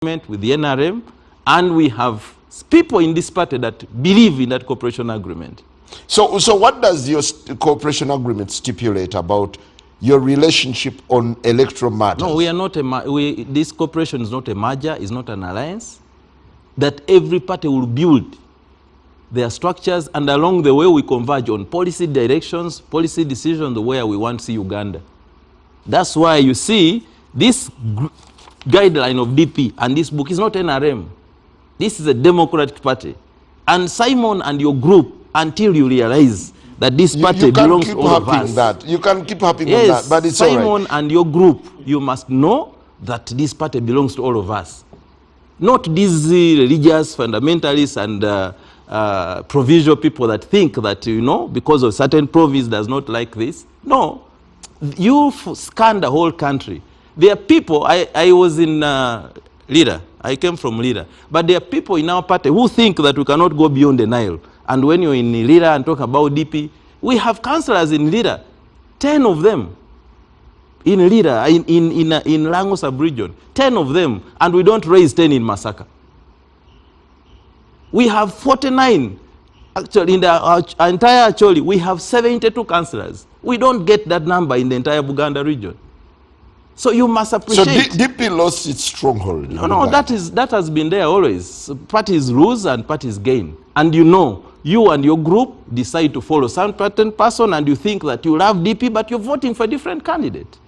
with the NRM, and we have people in this party that believe in that cooperation agreement. So what does your cooperation agreement stipulate about your relationship on electoral matters? No, we are not this cooperation is not a merger, is not an alliance. That every party will build their structures, and along the way we converge on policy directions, policy decisions where we want to see Uganda. That's why you see this guideline of DP and this book is not NRM. This is a Democratic Party. And Simon and your group, until you realize that this party belongs to all of us. You can keep harping on yes, that, but it's Simon all right. And your group, you must know that this party belongs to all of us. Not these religious fundamentalists and provincial people that think that, you know, because of certain province does not like this. No. You scan the whole country. There are people, I was in Lira, I came from Lira, but there are people in our party who think that we cannot go beyond the Nile. And when you're in Lira and talk about DP, we have councillors in Lira, 10 of them in Lira, in Lango sub-region, 10 of them, and we don't raise 10 in Masaka. We have 49, actually in the entire Acholi, we have 72 councillors. We don't get that number in the entire Buganda region. So you must appreciate. So DP lost its stronghold. No, that has been there always. Parties lose and parties gain. And you know, you and your group decide to follow some certain person and you think that you love DP, but you're voting for a different candidate.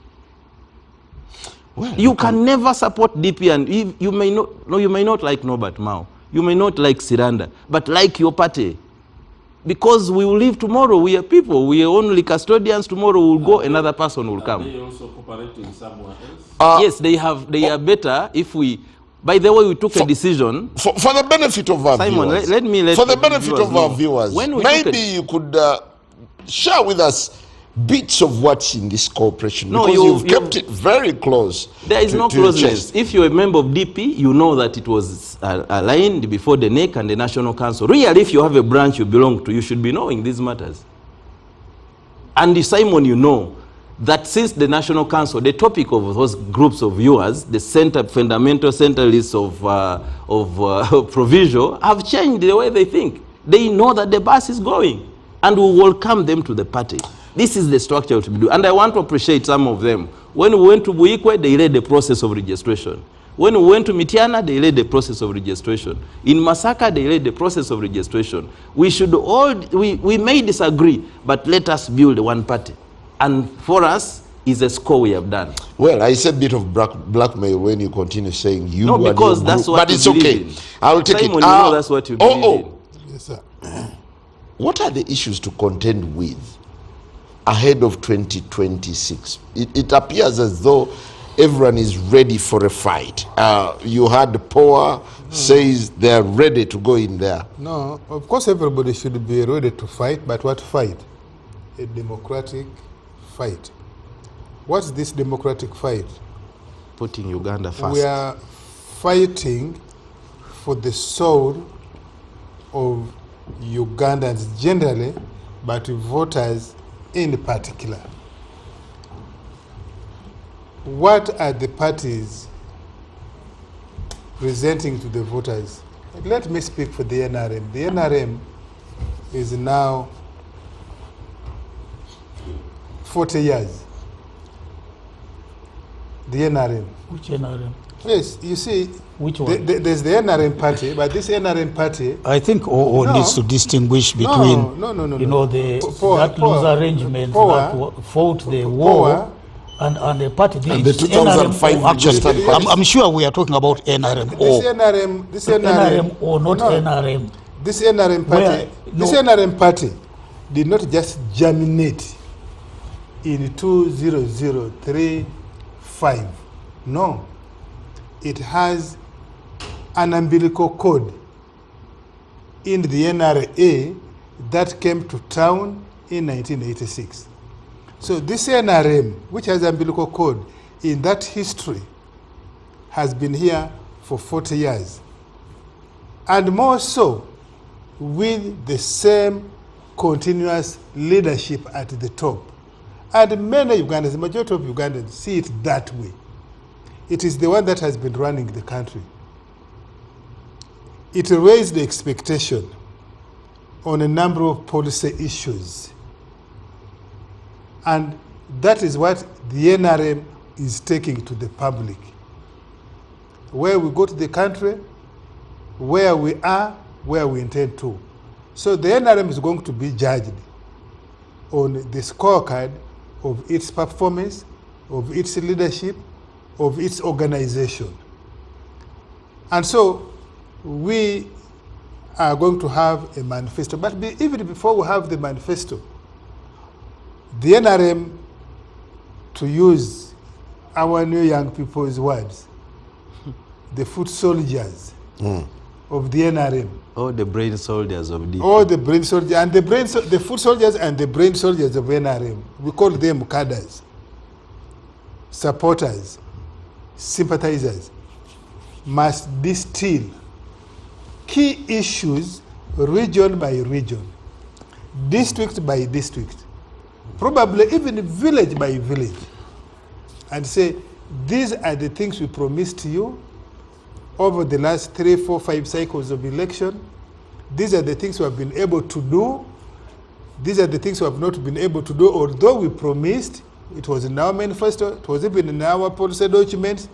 Well, you can never support DP, and you may not, no, you may not like Norbert Mao. You may not like Siranda, but like your party. Because we will live tomorrow, we are people, we are only custodians, tomorrow will go, another person will come. Are they also cooperating somewhere else? Yes, they are better if we, by the way, we took a decision. For the benefit of our Simon, viewers. For the benefit of our viewers, maybe you could share with us bits of what's in this cooperation, because you've kept it very close. There is no closeness. If you're a member of DP, you know that it was aligned before the NEC and the National Council. Really, if you have a branch you belong to, you should be knowing these matters. And Simon, you know that since the National Council, the topic of those groups of viewers, the fundamental centralists of provincial, have changed the way they think. They know that the bus is going, and we welcome them to the party. This is the structure to be done. And I want to appreciate some of them. When we went to Buikwe, they led the process of registration. When we went to Mitiana, they led the process of registration. In Masaka, they led the process of registration. We should all, we may disagree, but let us build one party. And for us, is a score we have done. Well, I said a bit of blackmail when you continue saying you. No, because that's what but it's okay. I will take Simon, it. You know that's what you believe in. Yes, sir. What are the issues to contend with ahead of 2026? It appears as though everyone is ready for a fight. You heard POA says they're ready to go in there. No, of course everybody should be ready to fight, but what fight? A democratic fight. What's this democratic fight? Putting Uganda first. We are fighting for the soul of Ugandans generally, but voters in particular. What are the parties presenting to the voters? Let me speak for the NRM. The NRM is now 40 years. The NRM. Which NRM? Yes, you see, which one? There's the NRM party, but this NRM party... I think OO needs to distinguish between, you know, that loose arrangement that fought the war and the party. And the 2005 just I'm sure we are talking about NRM. This NRM or not NRM. This NRM party, NRM party did not just germinate in 20035. No. It has an umbilical cord in the NRA that came to town in 1986. So this NRM, which has umbilical cord in that history, has been here for 40 years. And more so, with the same continuous leadership at the top. And many Ugandans, the majority of Ugandans, see it that way. It is the one that has been running the country. it raised the expectation on a number of policy issues. And that is what the NRM is taking to the public. Where we go to the country, where we are, where we intend to. So the NRM is going to be judged on the scorecard of its performance, of its leadership, of its organization. And so we are going to have a manifesto. But even before we have the manifesto, the NRM, to use our new young people's words, the foot soldiers of the NRM. All the brain soldiers of DP. All the brain soldiers, and the foot soldiers and the brain soldiers of NRM. We call them cadres, supporters, sympathizers, must distill key issues region by region, district by district, probably even village by village, and say, these are the things we promised to you over the last 3, 4, 5 cycles of election. These are the things we have been able to do. These are the things we have not been able to do, although we promised. It was in our manifesto, it was even in our policy documents,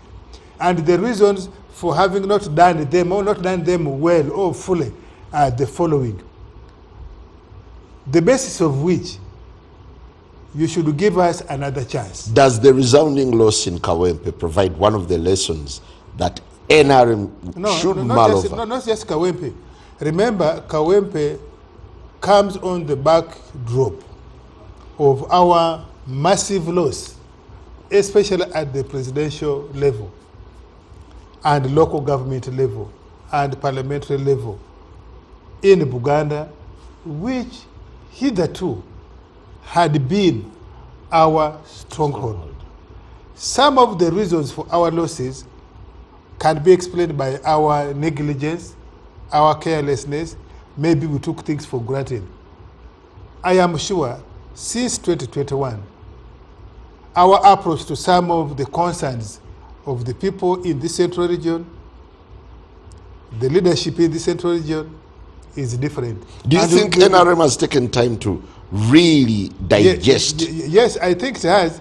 and the reasons for having not done them or not done them well or fully are the following. The basis of which you should give us another chance. Does the resounding loss in Kawempe provide one of the lessons that NRM should mull over? Not just Kawempe. Remember, Kawempe comes on the backdrop of our massive loss, especially at the presidential level and local government level and parliamentary level in Buganda, which hitherto had been our stronghold. Some of the reasons for our losses can be explained by our negligence, our carelessness. Maybe we took things for granted. I am sure since 2021, our approach to some of the concerns of the people in the central region, the leadership in the central region, is different. Do you think NRM has taken time to really digest? Yes, I think it has.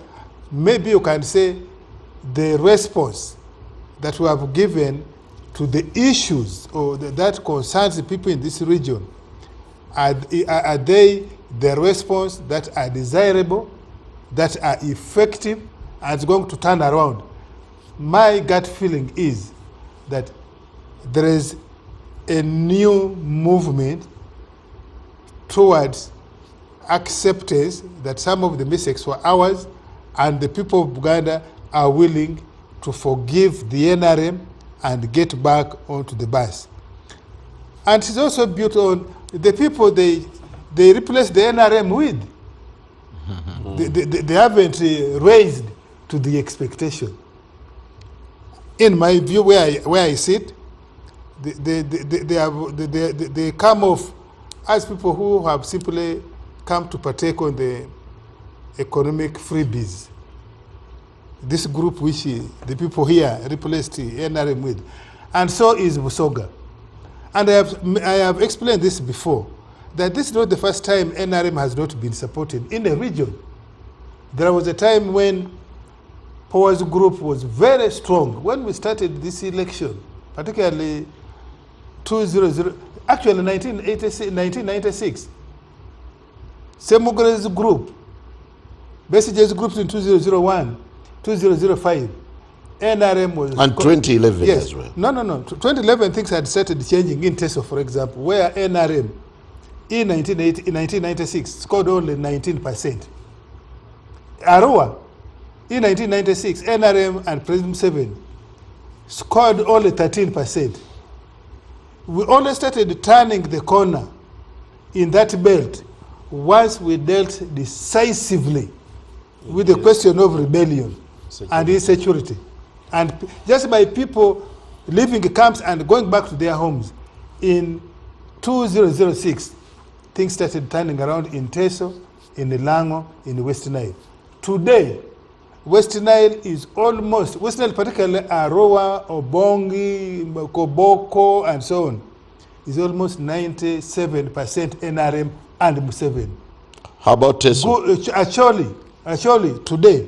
Maybe you can say the response that we have given to the issues or that concerns the people in this region, are they the response that are desirable, that are effective, and it's going to turn around? My gut feeling is that there is a new movement towards acceptance that some of the mistakes were ours, and the people of Buganda are willing to forgive the NRM and get back onto the bus. And it's also built on the people they replaced the NRM with. They haven't raised to the expectation. In my view, where I sit, they come off as people who have simply come to partake on the economic freebies. This group which the people here replaced the NRM with. And so is Busoga. And I have explained this before, that this is not the first time NRM has not been supported in a region. There was a time when Power's group was very strong. When we started this election, particularly 1996, Semugre's group, Besige's groups in 2001, 2005, NRM was... And 2011 as well. No. 2011 things had started changing in Teso, for example, where NRM in 1996 scored only 19%. Arua, in 1996, NRM and President 7 scored only 13%. We only started turning the corner in that belt once we dealt decisively with the question of rebellion and insecurity. And just by people leaving camps and going back to their homes, in 2006, things started turning around in Teso, in Lango, in West Nile. Today, West Nile is almost, West Nile particularly Aroa, Obongi, Koboko, and so on, is almost 97% NRM and Museveni. How about Teso? Actually, today,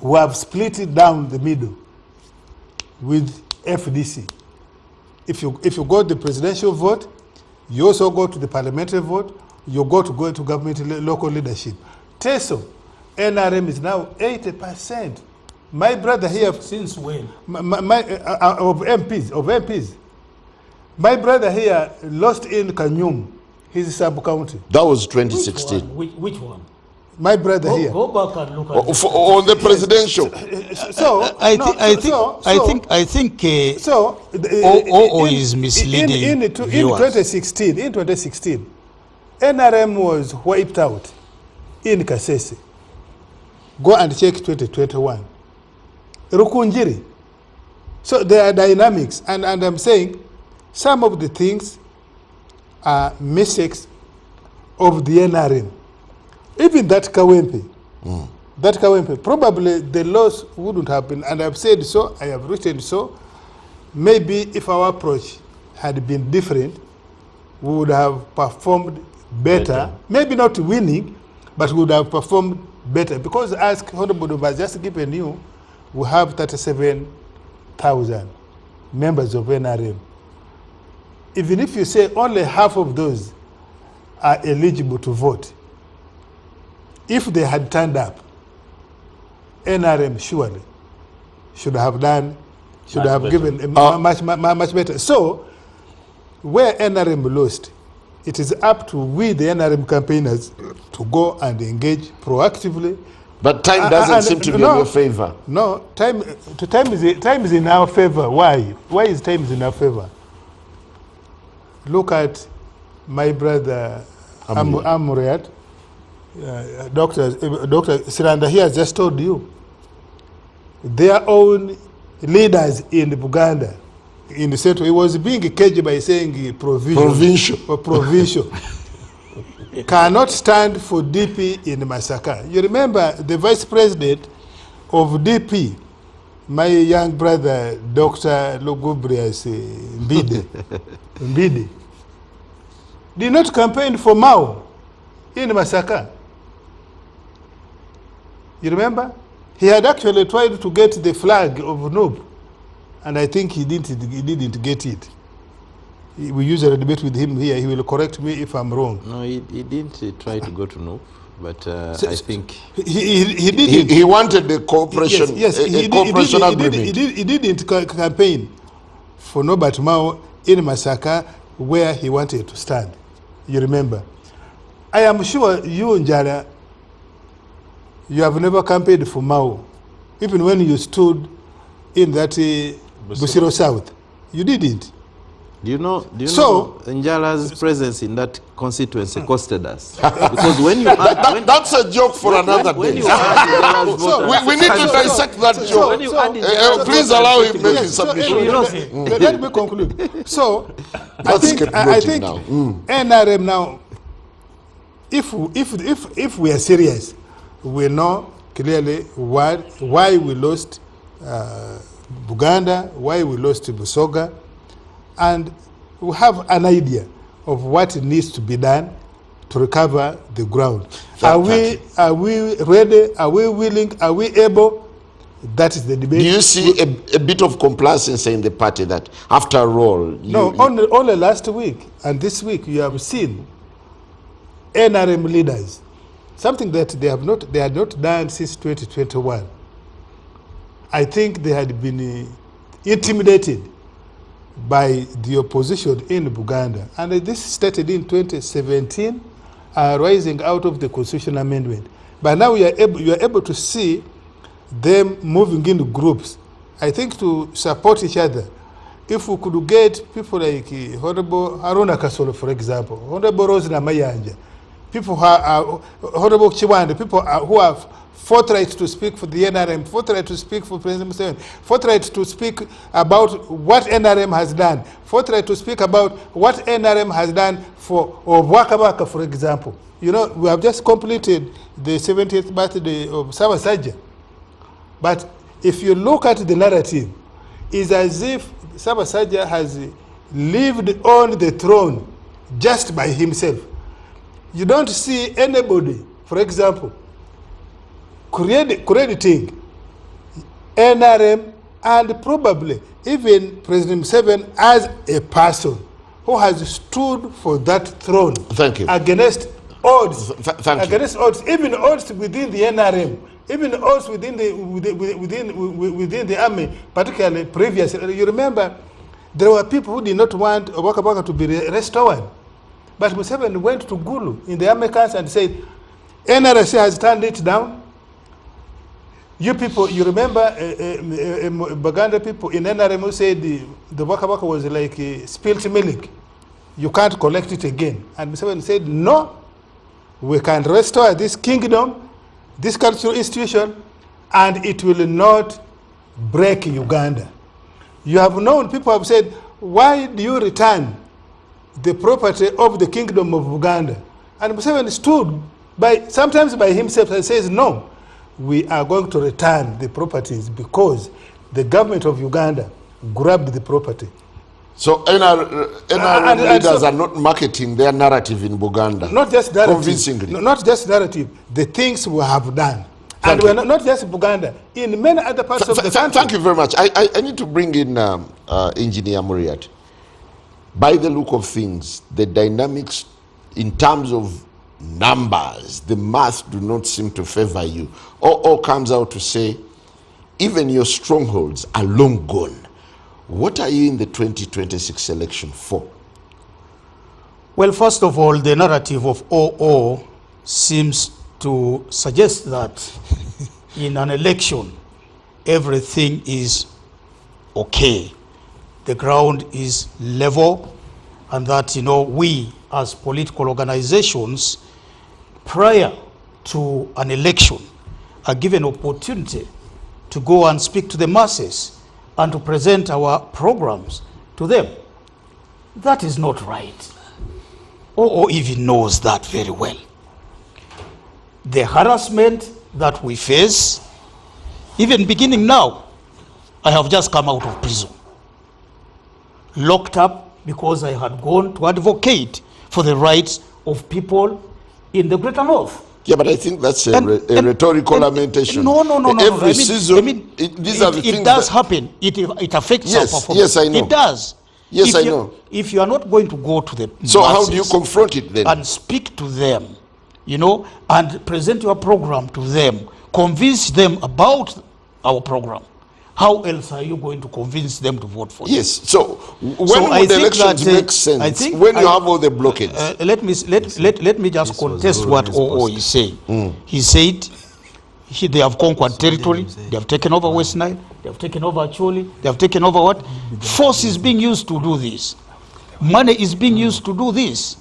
we have split it down the middle with FDC. If you go to the presidential vote, you also go to the parliamentary vote, you go to government local leadership. Teso, NRM is now 80%. My brother here... Since when? Of MPs. My brother here lost in Kanyum, his sub-county. That was 2016. Which one? My brother here. Go back and look at on the presidential. I think OO is misleading in 2016, NRM was wiped out in Kasese. Go and check 2021. Rukunjiri. So there are dynamics, and I'm saying some of the things are mistakes of the NRM. Even that Kawempe, probably the loss wouldn't happen, and I've said so, I have written so. Maybe if our approach had been different, we would have performed better. Maybe not winning, but we would have performed better. Because as Honorable has just given you, we have 37,000 members of NRM. Even if you say only half of those are eligible to vote, if they had turned up, NRM surely should have given much better. So, where NRM lost, it is up to we, the NRM campaigners, to go and engage proactively. But time doesn't seem to be in your favor. No, time is in our favor. Why? Why is time in our favor? Look at my brother Amuriat. Dr. Siranda here has just told you their own leaders in Buganda, in the central, he was being caged by saying provincial. Cannot stand for DP in Masaka. You remember the vice president of DP, my young brother, Dr. Lugubrias Mbide, did not campaign for Mao in Masaka. You remember? He had actually tried to get the flag of Noob, and I think he didn't get it. We usually debate with him here. He will correct me if I'm wrong. No, he didn't try to go to Noob, but I think he didn't. He wanted the cooperation. Yes, cooperation agreement. He didn't campaign for Norbert Mao in Masaka, where he wanted to stand. You remember? I am sure you, Njara, you have never campaigned for Mao, even when you stood in that Busiro South. You didn't. Do you know Njala's presence in that constituency costed us? Because when you add, that's a joke for another day. We need to dissect that joke. Please allow him make his submission. Let me conclude. So, I think NRM now, if we are serious, we know clearly why we lost Buganda, why we lost Busoga, and we have an idea of what needs to be done to recover the ground. Are we ready? Are we willing? Are we able? That is the debate. Do you see a bit of complacency in the party that, after all... Only last week and this week you have seen NRM leaders, something that they had not done since 2021. I think they had been intimidated by the opposition in Buganda. And this started in 2017, rising out of the constitutional amendment. But now you are able to see them moving in groups, I think, to support each other. If we could get people like Honorable Haruna Kasolo, for example, Honorable Rosina Mayanja, people who are Honorable Chiwande, people who have forthright to speak for the NRM, forthright to speak for President Museveni, forthright to speak about what NRM has done, forthright to speak about what NRM has done for Wakabaka, for example. You know, we have just completed the 70th birthday of Ssaabasajja. But if you look at the narrative, it's as if Ssaabasajja has lived on the throne just by himself. You don't see anybody, for example, crediting NRM and probably even President Museveni as a person who has stood for that throne. Thank you. Against odds. Thank you. Against odds, even odds within the NRM, even odds within the army, particularly previously. You remember, there were people who did not want Waka Waka to be restored. But Museveni went to Gulu in the army council and said, NRC has turned it down. You people, you remember Baganda people in NRM who said the Waka Waka was like spilt milk. You can't collect it again. And Museveni said, no, we can restore this kingdom, this cultural institution, and it will not break Uganda. You have known, people have said, why do you return the property of the kingdom of Uganda? And Museveni stood sometimes by himself and says, no, we are going to return the properties because the government of Uganda grabbed the property. So NRM leaders are not marketing their narrative in Buganda. Not just narrative. Convincingly. Not just narrative. The things we have done. And we're not just Buganda. In many other parts of the country. Thank you very much. I need to bring in Engineer Muriat. By the look of things, the dynamics in terms of numbers, the math do not seem to favor you. All comes out to say, even your strongholds are long gone. What are you in the 2026 election for? Well, first of all, the narrative of OO seems to suggest that in an election, everything is okay. The ground is level, and that, we as political organizations, prior to an election, are given opportunity to go and speak to the masses and to present our programs to them. That is not right. OO even knows that very well. The harassment that we face, even beginning now, I have just come out of prison, locked up because I had gone to advocate for the rights of people in the Greater North. Yeah, but I think that's a rhetorical lamentation. No. Every season, these are the things it does happen. It affects our performance. Yes, I know. It does. Yes, I know. If you are not going to go to the so how do you confront it then? And speak to them, and present your program to them, convince them about our program, how else are you going to convince them to vote for you? Yes. So when would the elections make sense? When you have all the blockades? Let me just contest what OO is saying. He said they have conquered territory, they have taken over West Nile, they have taken over Acholi, they have taken over what? Force is being used to do this. Money is being used to do this.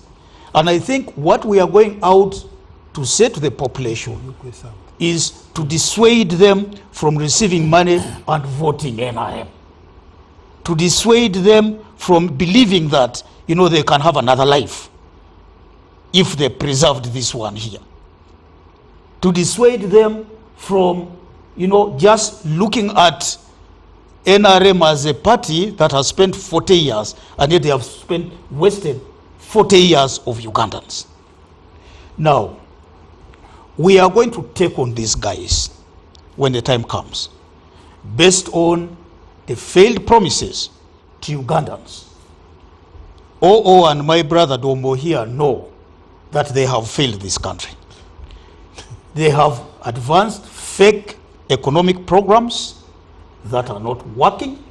And I think what we are going out to say to the population is to dissuade them from receiving money and voting NRM. To dissuade them from believing that, they can have another life if they preserved this one here. To dissuade them from, just looking at NRM as a party that has spent 40 years, and yet they have wasted 40 years of Ugandans. Now, we are going to take on these guys when the time comes, based on the failed promises to Ugandans. OO and my brother Dombo here know that they have failed this country. They have advanced fake economic programs that are not working.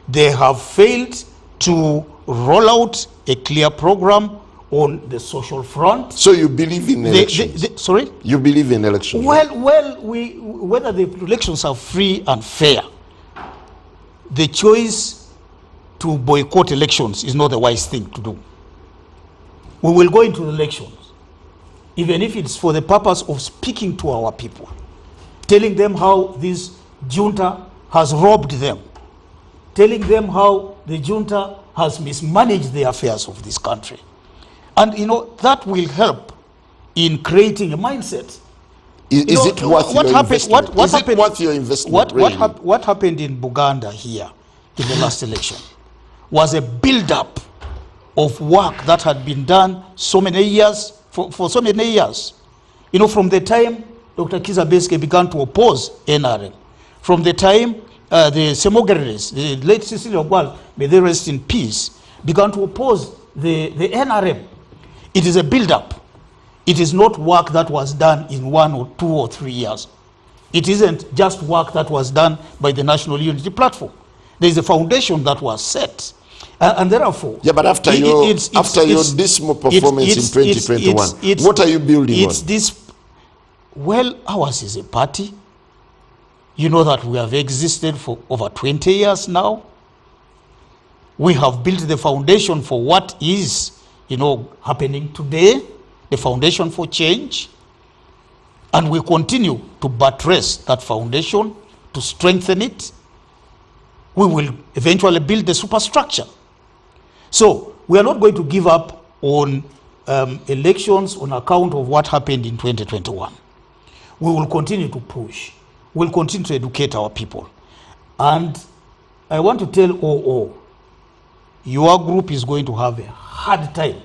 They have failed to roll out a clear program on the social front. So you believe in elections? Sorry? You believe in elections? Well, whether the elections are free and fair, the choice to boycott elections is not the wise thing to do. We will go into elections, even if it's for the purpose of speaking to our people, telling them how this junta has robbed them, telling them how the junta has mismanaged the affairs of this country. And that will help in creating a mindset. Is it worth your investment? Is it worth your investment? What happened in Buganda here in the last election was a build-up of work that had been done so many years, for so many years. You know, from the time Dr. Kizza Besigye began to oppose NRM, from the time the Semogeres, the late Cecily Ogwal, may they rest in peace, began to oppose the NRM. It is a build-up. It is not work that was done in 1 or 2 or 3 years. It isn't just work that was done by the National Unity Platform. There is a foundation that was set. And therefore... Yeah, but after your dismal performance in 2021, what are you building on? Well, ours is a party. You know that we have existed for over 20 years now. We have built the foundation for what is, you know, happening today, the foundation for change. And we continue to buttress that foundation, to strengthen it. We will eventually build the superstructure. So we are not going to give up on elections on account of what happened in 2021. We will continue to push. We'll continue to educate our people. And I want to tell OO, your group is going to have a hard time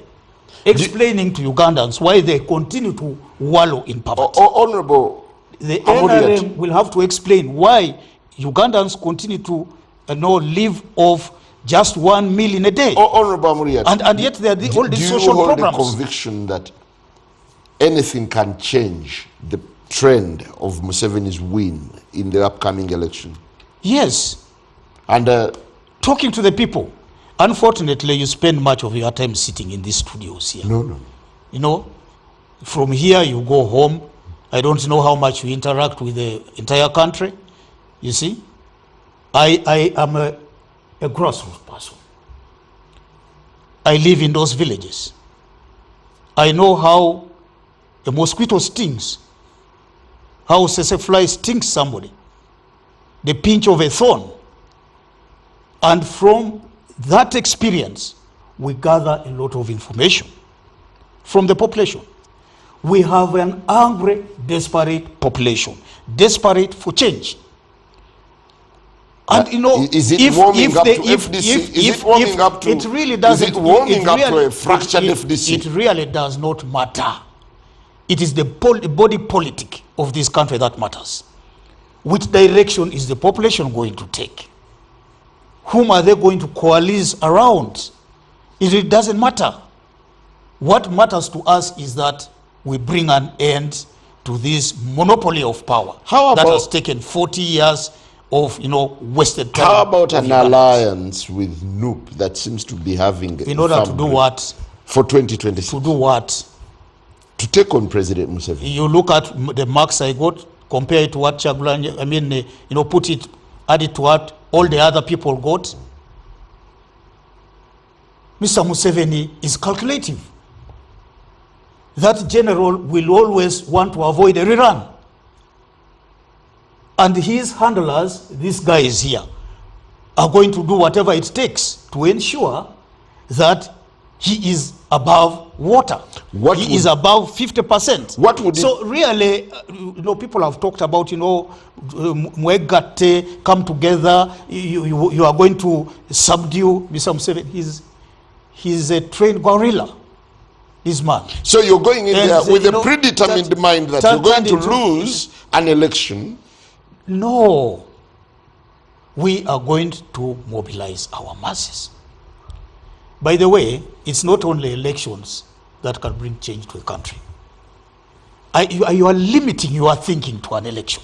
explaining to Ugandans why they continue to wallow in poverty. Honorable, the NRM will have to explain why Ugandans continue to live off just 1 million a day. Honorable Amuriat, and yet there are all these social programs. Do you hold the conviction that anything can change the trend of Museveni's win in the upcoming election? Yes. And talking to the people. Unfortunately, you spend much of your time sitting in these studios here. No. You know, from here you go home. I don't know how much you interact with the entire country. You see, I am a grassroots person. I live in those villages. I know how a mosquito stings, how a fly stings somebody, the pinch of a thorn. And from that experience, we gather a lot of information from the population. We have an angry, desperate population, desperate for change. And you know, is it warming up to FDC? Is it warming up to? It really doesn't. Is it warming up to a fractured FDC? It really does not matter. It is the body politic of this country that matters. Which direction is the population going to take? Whom are they going to coalesce around? It doesn't matter. What matters to us is that we bring an end to this monopoly of power that has taken 40 years of wasted time. How about an alliance with NUP that seems to be having in order to do what? For 2026. To do what? To take on President Museveni. You look at the marks I got, compare it to what Chagulanyi, add it to what all the other people got. Mr. Museveni is calculative. That general will always want to avoid a rerun. And his handlers, these guys here, are going to do whatever it takes to ensure that he is above water. He is above 50%. What would so really, people have talked about, Mwegate, come together, you are going to subdue Mr. Museveni. He's a trained gorilla, this man. So you're going in there with a predetermined mind that you're going to lose an election. No. We are going to mobilize our masses. By the way, it's not only elections that can bring change to a country. You are limiting your thinking to an election.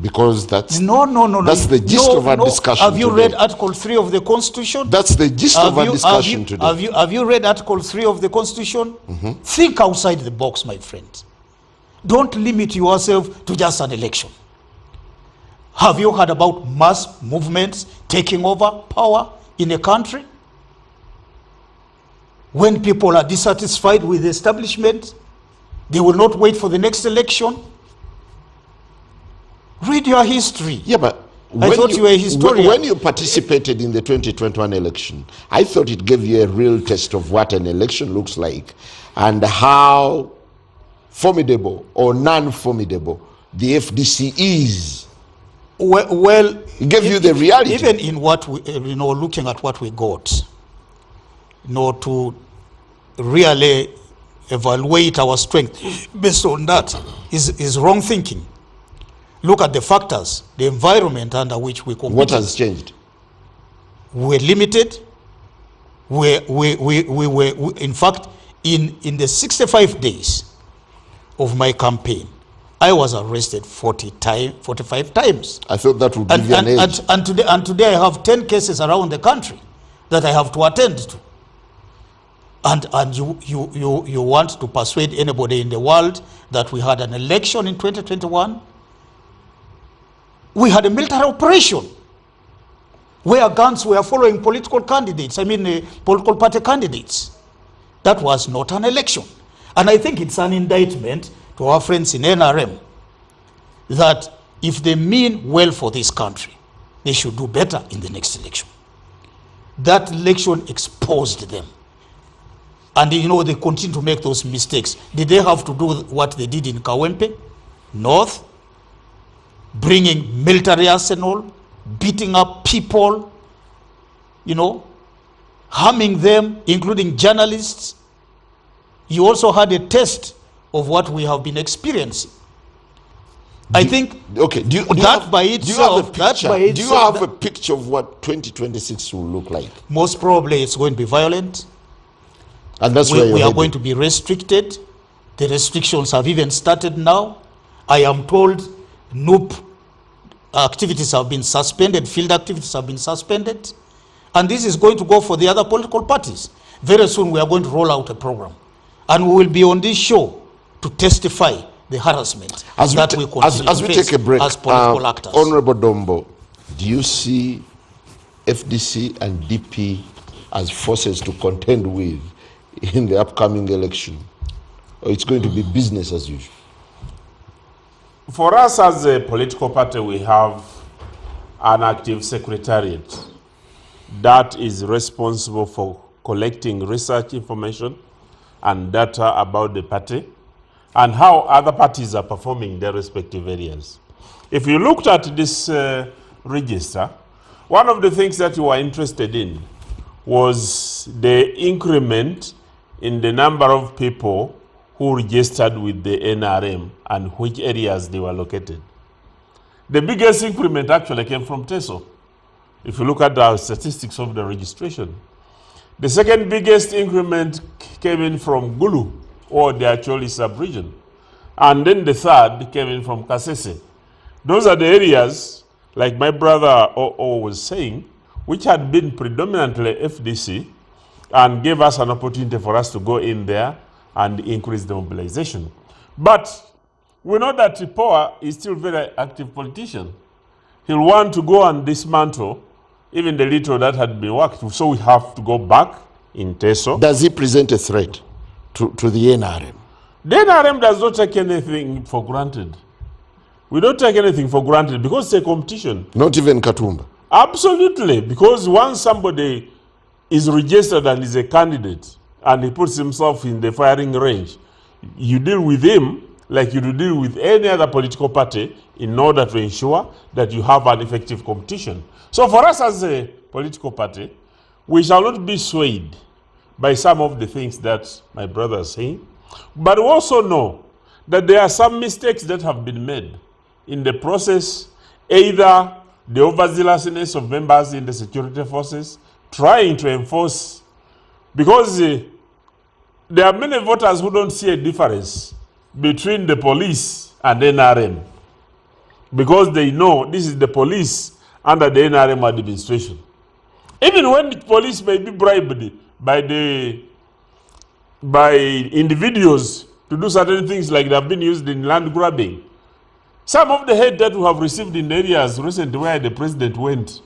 Because that's no. That's the gist of our discussion. Have you today. read Article 3 of the Constitution? That's the gist of our discussion today. Have you read Article 3 of the Constitution? Think outside the box, my friend. Don't limit yourself to just an election. Have you heard about mass movements taking over power in a country? When people are dissatisfied with the establishment, they will not wait for the next election. Read your history. Yeah, but I thought you were a historian. When you participated in the 2021 election, I thought it gave you a real test of what an election looks like and how formidable or non-formidable the FDC is. Well, it gave you the reality. Even in what we, looking at what we got, to really evaluate our strength based on that is wrong thinking. Look at the factors, the environment under which we compete. What has changed? We're limited. We in fact, in the 65 days of my campaign, I was arrested 45 times. I thought that would give you an edge. And today I have 10 cases around the country that I have to attend to. And you want to persuade anybody in the world that we had an election in 2021? We had a military operation where guns were following political candidates, political party candidates. That was not an election. And I think it's an indictment to our friends in NRM that if they mean well for this country, they should do better in the next election. That election exposed them. And they continue to make those mistakes. Did they have to do what they did in Kawempe, North, bringing military arsenal, beating up people, harming them, including journalists? You also had a taste of what we have been experiencing. I think okay. Do you have a picture of what 2026 will look like? Most probably it's going to be violent. And that's where we are going to be restricted. The restrictions have even started now. I am told NUP activities have been suspended, field activities have been suspended. And this is going to go for the other political parties. Very soon we are going to roll out a program. And we will be on this show to testify the harassment as we take a break, as political actors. Honorable Dombo, do you see FDC and DP as forces to contend with in the upcoming election? Or it's going to be business as usual? For us as a political party, we have an active secretariat that is responsible for collecting research information and data about the party and how other parties are performing in their respective areas. If you looked at this register, one of the things that you were interested in was the increment in the number of people who registered with the NRM and which areas they were located. The biggest increment actually came from Teso, if you look at the statistics of the registration. The second biggest increment came in from Gulu, or the Acholi sub-region. And then the third came in from Kasese. Those are the areas, like my brother was saying, which had been predominantly FDC and gave us an opportunity for us to go in there and increase the mobilization. But we know that Poa is still a very active politician. He'll want to go and dismantle even the little that had been worked. So we have to go back in Teso. Does he present a threat to the NRM? The NRM does not take anything for granted. We don't take anything for granted because it's a competition. Not even Katumba? Absolutely, because once somebody is registered and is a candidate and he puts himself in the firing range, you deal with him like you deal with any other political party in order to ensure that you have an effective competition. So for us as a political party, we shall not be swayed by some of the things that my brother is saying, but we also know that there are some mistakes that have been made in the process, either the overzealousness of members in the security forces, trying to enforce, because there are many voters who don't see a difference between the police and NRM, because they know this is the police under the NRM administration. Even when the police may be bribed by individuals to do certain things like they have been used in land grabbing. Some of the hate that we have received in areas recently where the president went,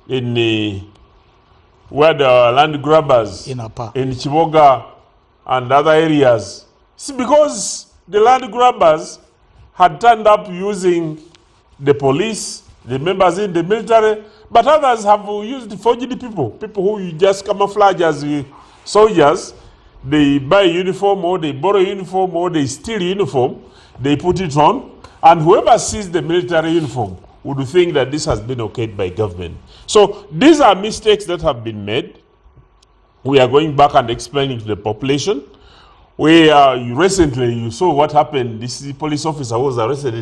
where the land grabbers in Chiboga and other areas, it's because the land grabbers had turned up using the police, the members in the military, but others have used forged people who you just camouflage as soldiers. They buy uniform or they borrow uniform or they steal uniform, they put it on, and whoever sees the military uniform would think that this has been okayed by government. So these are mistakes that have been made. We are going back and explaining to the population. Recently, you saw what happened. This police officer was arrested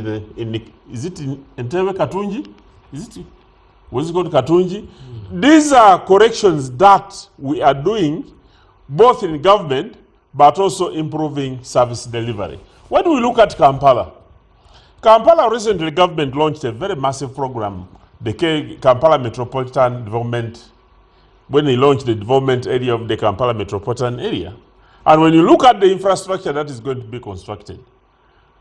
is it in Entebbe Katunji? Was it called Katunji? These are corrections that we are doing both in government but also improving service delivery. When we look at Kampala recently government launched a very massive program, the Kampala Metropolitan Development, when they launched the development area of the Kampala Metropolitan area. And when you look at the infrastructure that is going to be constructed,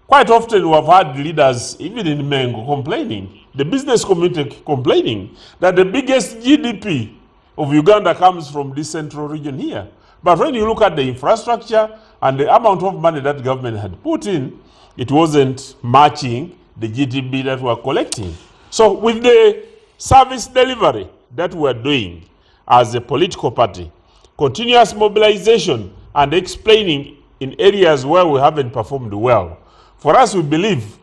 quite often we have had leaders, even in Mengo, complaining, the business community complaining, that the biggest GDP of Uganda comes from this central region here. But when you look at the infrastructure and the amount of money that government had put in, it wasn't matching the GDP that we are collecting. So with the service delivery that we are doing as a political party, continuous mobilization and explaining in areas where we haven't performed well, for us we believe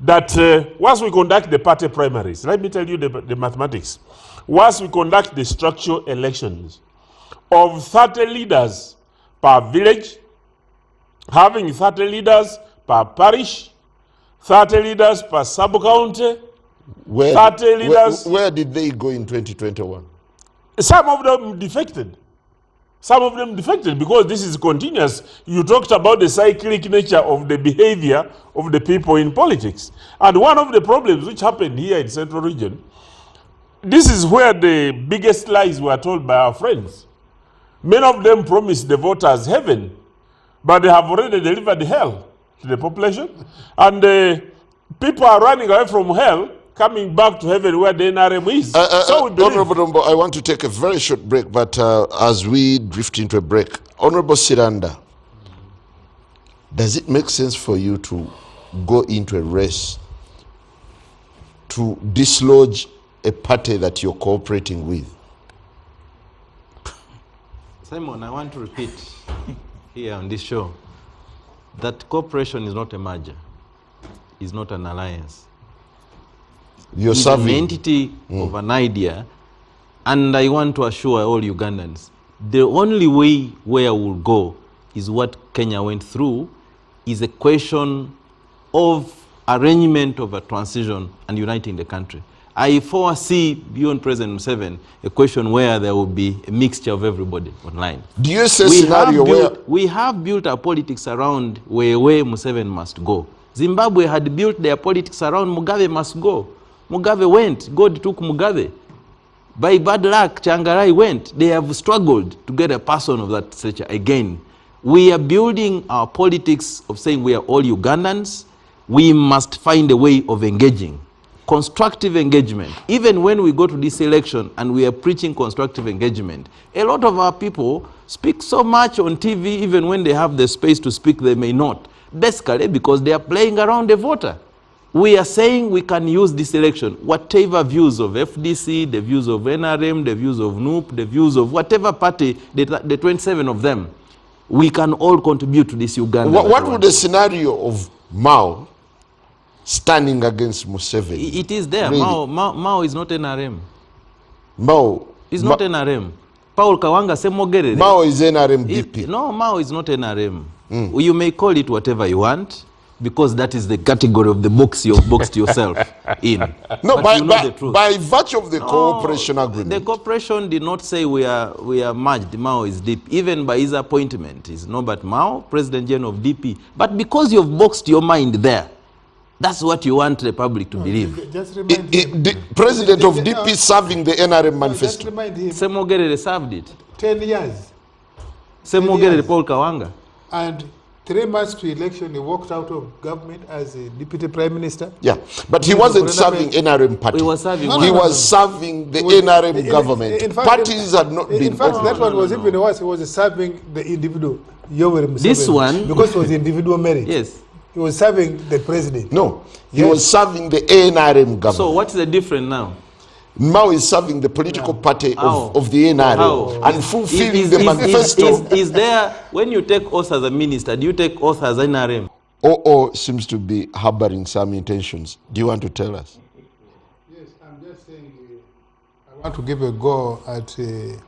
that once we conduct the party primaries, let me tell you the mathematics, once we conduct the structural elections of 30 leaders per village, having 30 leaders per parish, 30 leaders per sub-county, 30 leaders... Where did they go in 2021? Some of them defected. Some of them defected because this is continuous. You talked about the cyclic nature of the behavior of the people in politics. And one of the problems which happened here in Central Region, this is where the biggest lies were told by our friends. Many of them promised the voters heaven, but they have already delivered hell to the population. And people are running away from hell, coming back to heaven where the NRM is. So we believe. Honorable Dombo, I want to take a very short break, but as we drift into a break, Honorable Siranda, does it make sense for you to go into a race to dislodge a party that you're cooperating with? Simon, I want to repeat here on this show that cooperation is not a merger, is not an alliance. You're It's serving an entity of an idea, and I want to assure all Ugandans, the only way where we'll go is what Kenya went through, is a question of arrangement of a transition and uniting the country. I foresee, beyond President Museveni, a question where there will be a mixture of everybody online. Do you see a scenario where... We have built our politics around where Museveni must go. Zimbabwe had built their politics around Mugabe must go. Mugabe went, God took Mugabe. By bad luck, Changarai went. They have struggled to get a person of that stature again. We are building our politics of saying we are all Ugandans. We must find a way of engaging. Constructive engagement. Even when we go to this election and we are preaching constructive engagement, a lot of our people speak so much on TV, even when they have the space to speak, they may not. Basically, because they are playing around the voter. We are saying we can use this election, whatever views of FDC, the views of NRM, the views of NUP, the views of whatever party, the 27 of them, we can all contribute to this Uganda. What would the scenario of Mao standing against Museveni? It is there. Really? Mao is not NRM. Mao Is not NRM. Paul Kawanga Semogerere. Mao is NRM DP. No, Mao is not NRM. You may call it whatever you want, because that is the category of the box you've boxed yourself in. No, but you know the truth. by virtue of the cooperation agreement. The cooperation did not say we are merged. Mao is DP. Even by his appointment, is Norbert Mao, President General of DP. But because you've boxed your mind there, that's what you want the public to believe. Just remind him. The president of DP serving the NRM manifesto. Just remind him. Semogerere served it. 10 years. Semogerere Paul Kawanga. And 3 months to election, he walked out of government as a deputy prime minister. Yeah, but he wasn't serving NRM party. He was serving He was serving the NRM government. In fact, Parties had not been... In fact, that one was even worse. He was serving the individual. Yoweri Museveni. This one... Because it was individual merit. Yes. He was serving the president. No, he was serving the NRM government. So what's the difference now? Mao is serving the political party of the NRM How? and fulfilling the manifesto. Is there, when you take oath as a minister, do you take oath as NRM? OO seems to be harboring some intentions. Do you want to tell us? want to give a go at the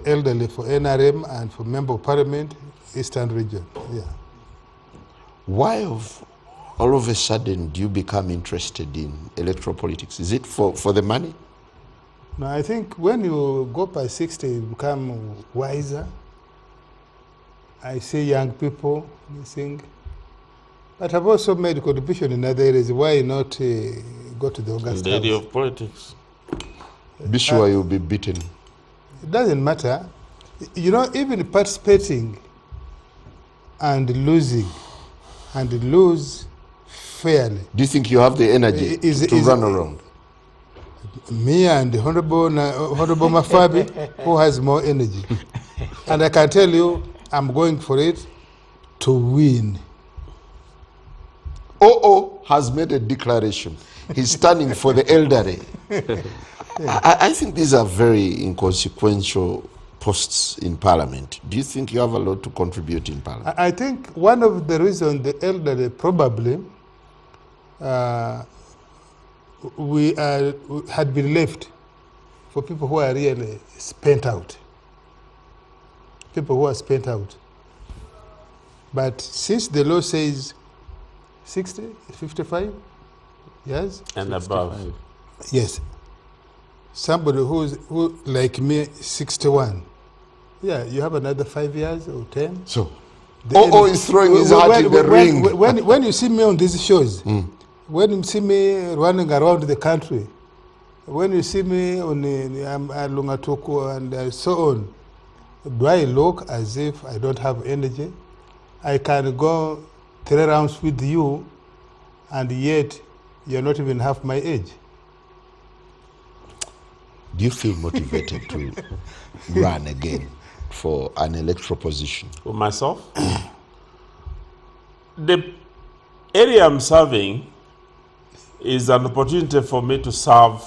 elderly for NRM and for Member of Parliament, Eastern Region. Yeah. Why all of a sudden do you become interested in electoral politics? Is it for the money? No, I think when you go by 60, you become wiser. I see young people missing. But I've also made a contribution in other areas. Why not go to the August The area of politics. Be sure you'll be beaten. It doesn't matter. You know, even participating and losing, and lose fairly. Do you think you have the energy to run around? Me and the Honorable Mafabi, who has more energy. And I can tell you, I'm going for it to win. OO has made a declaration. He's standing for the elderly. I think these are very inconsequential posts in Parliament. Do you think you have a lot to contribute in Parliament? I think one of the reasons the elderly probably we had been left for people who are really spent out. People who are spent out. But since the law says 60, 55 years? And above. Yes. Somebody who like me, 61. Yeah, you have another 5 years or 10. So, OO is throwing his heart in the ring. When you see me on these shows, when you see me running around the country, when you see me on Lungatoko and so on, do I look as if I don't have energy? I can go 3 rounds with you, and yet you're not even half my age. Do you feel motivated to run again for an electoral position? For myself? The area I'm serving is an opportunity for me to serve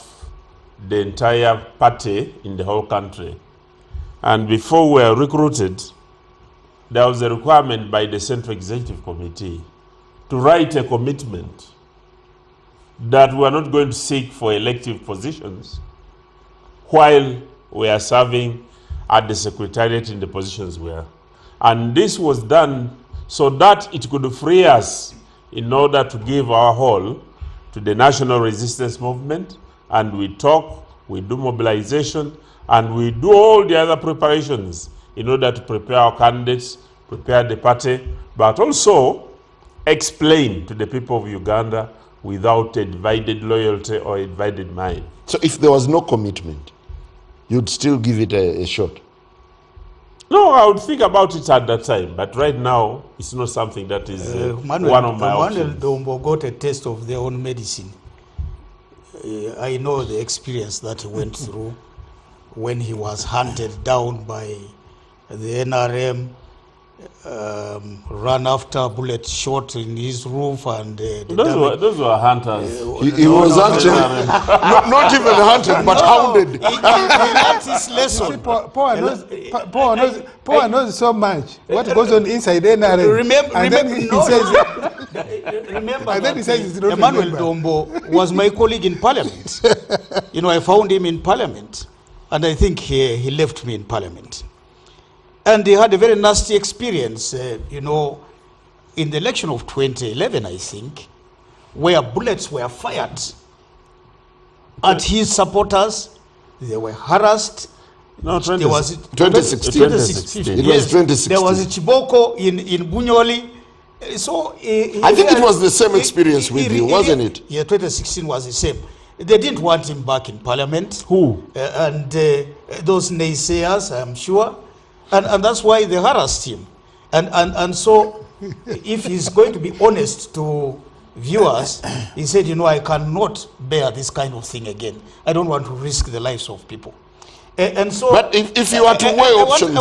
the entire party in the whole country. And before we were recruited, there was a requirement by the Central Executive Committee to write a commitment that we are not going to seek for elective positions while we are serving at the Secretariat in the positions we are. And this was done so that it could free us in order to give our whole to the national resistance movement, and we talk, we do mobilization, and we do all the other preparations in order to prepare our candidates, prepare the party, but also explain to the people of Uganda without a divided loyalty or a divided mind. So if there was no commitment, you'd still give it a shot? No, I would think about it at that time, but right now, it's not something that is one of my options. Dombo got a taste of their own medicine. I know the experience that he went through when he was hunted down by the NRM, run after, bullet shot in his roof, and those were hunters. He was hunted, not even hunted, but hounded. He learned his lesson. Paul knows so much what goes on inside NRM. Remember Emmanuel Dombo was my colleague in Parliament. You know, I found him in Parliament, and I think he left me in Parliament. And he had a very nasty experience, you know, in the election of 2011, I think, where bullets were fired at his supporters. They were harassed. No, 2016. It was 2016. There was a Chiboko in Bunyoli. So I think it was the same experience with you, wasn't it? Yeah, 2016 was the same. They didn't want him back in Parliament. Who? And those naysayers, I'm sure. And that's why they harassed him. And so, if he's going to be honest to viewers, he said, you know, I cannot bear this kind of thing again. I don't want to risk the lives of people. And so, but if you are to weigh options,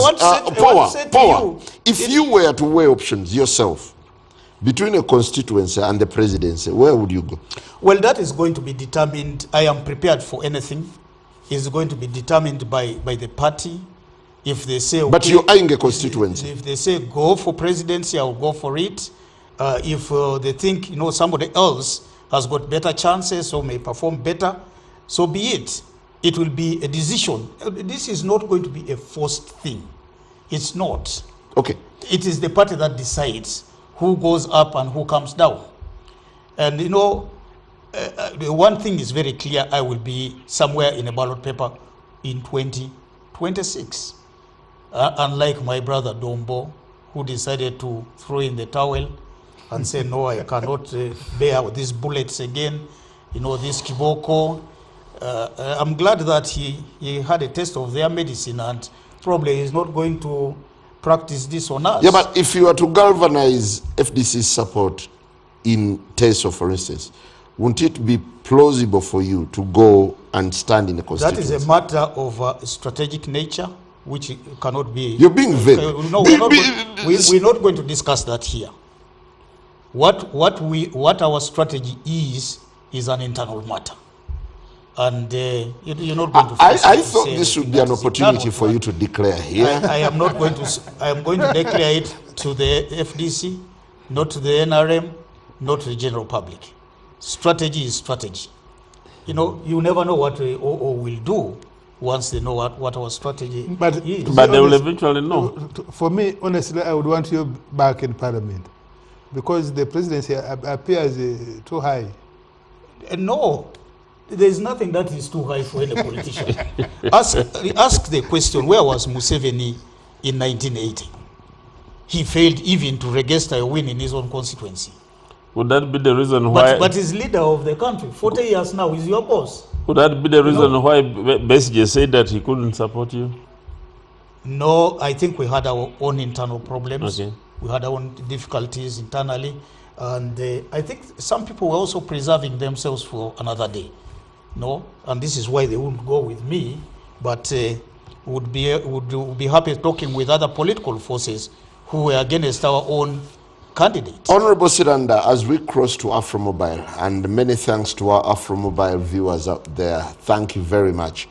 if you were to weigh options yourself between a constituency and the presidency, where would you go? Well, that is going to be determined. I am prepared for anything. It's going to be determined by the party. If they say, okay, but you're eyeing a constituency. If they say go for presidency, I will go for it. If they think, you know, somebody else has got better chances or may perform better, so be it. it will be a decision. This is not going to be a forced thing. It's not. Okay. It is the party that decides who goes up and who comes down. And you know, the one thing is very clear, I will be somewhere in a ballot paper in 2026. Unlike my brother Dombo, who decided to throw in the towel and say, no, I cannot bear these bullets again, you know, this kiboko. I'm glad that he had a taste of their medicine and probably he's not going to practice this on us. Yeah, but if you were to galvanize FDC's support in Teso, for instance, wouldn't it be plausible for you to go and stand in the constituency? That is a matter of strategic nature, which cannot be... You're being vague. No, we're not going to discuss that here. What our strategy is an internal matter. And you're not going to... I thought this would be an opportunity for you to declare here. I am not going to... I am going to declare it to the FDC, not to the NRM, not to the general public. Strategy is strategy. You know, you never know what OO will do once they know what our strategy is. But they will eventually know. For me, honestly, I would want you back in Parliament because the presidency appears too high. No, there is nothing that is too high for any politician. Ask the question, where was Museveni in 1980? He failed even to register a win in his own constituency. Would that be the reason why... But he's leader of the country. 40 years now, he's your boss. Would that be the reason why Besigye said that he couldn't support you? No, I think we had our own internal problems. Okay. We had our own difficulties internally. And I think some people were also preserving themselves for another day. No? And this is why they wouldn't go with me. But would be happy talking with other political forces who were against our own candidate. Honorable Siranda, as we cross to Afromobile, and many thanks to our Afromobile viewers out there, thank you very much.